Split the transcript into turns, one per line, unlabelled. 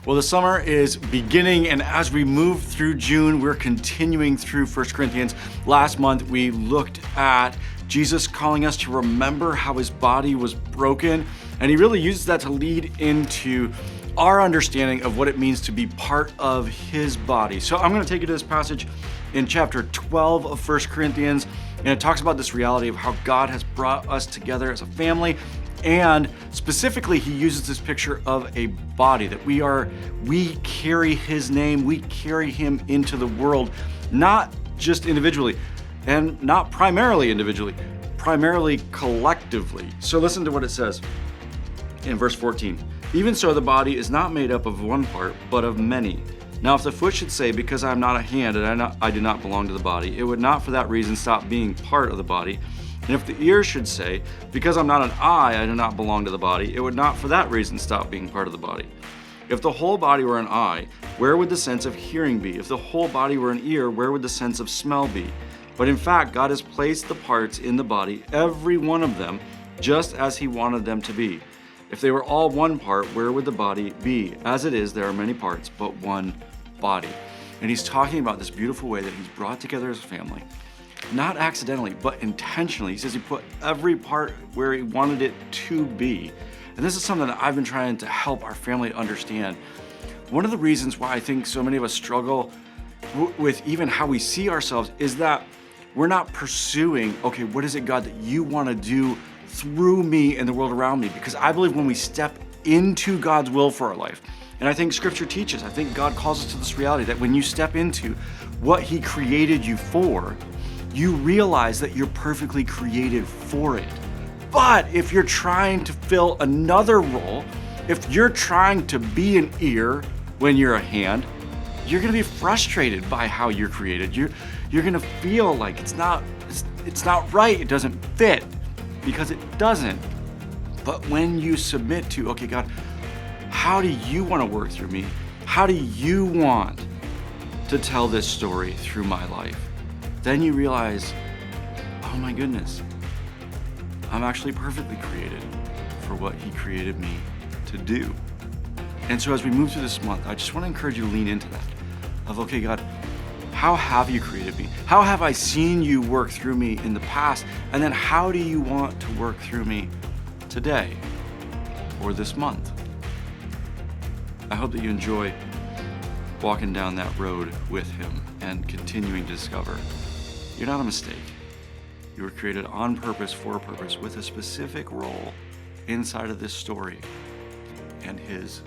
Well, the summer is beginning, and as we move through June, we're continuing through 1 Corinthians. Last month, we looked at Jesus calling us to remember how his body was broken, and he really uses that to lead into our understanding of what it means to be part of his body. So I'm going to take you to this passage in chapter 12 of 1 Corinthians, and it talks about this reality of how God has brought us together as a family. And specifically, he uses this picture of a body that we carry his name, we carry him into the world, not just individually and not primarily individually, primarily collectively. So listen to what it says in verse 14. Even so, the body is not made up of one part, but of many. Now, if the foot should say, because I am not a hand and I do not belong to the body, it would not for that reason stop being part of the body. And if the ear should say, because I'm not an eye, I do not belong to the body, it would not for that reason stop being part of the body. If the whole body were an eye, where would the sense of hearing be? If the whole body were an ear, where would the sense of smell be? But in fact, God has placed the parts in the body, every one of them, just as he wanted them to be. If they were all one part, where would the body be? As it is, there are many parts, but one body. And he's talking about this beautiful way that he's brought together as a family. Not accidentally, but intentionally. He says he put every part where he wanted it to be. And this is something that I've been trying to help our family understand. One of the reasons why I think so many of us struggle with even how we see ourselves is that we're not pursuing, okay, what is it, God, that you want to do through me and the world around me? Because I believe when we step into God's will for our life, and I think Scripture teaches, I think God calls us to this reality that when you step into what he created you for, you realize that you're perfectly created for it. But if you're trying to fill another role, if you're trying to be an ear when you're a hand, you're gonna be frustrated by how you're created. You're gonna feel like it's not right, it doesn't fit, because it doesn't. But when you submit to, okay, God, how do you want to work through me? How do you want to tell this story through my life? Then you realize, oh my goodness, I'm actually perfectly created for what he created me to do. And so as we move through this month, I just want to encourage you to lean into that of, okay, God, how have you created me? How have I seen you work through me in the past? And then how do you want to work through me today or this month? I hope that you enjoy walking down that road with him and continuing to discover you're not a mistake. You were created on purpose, for a purpose, with a specific role inside of this story and his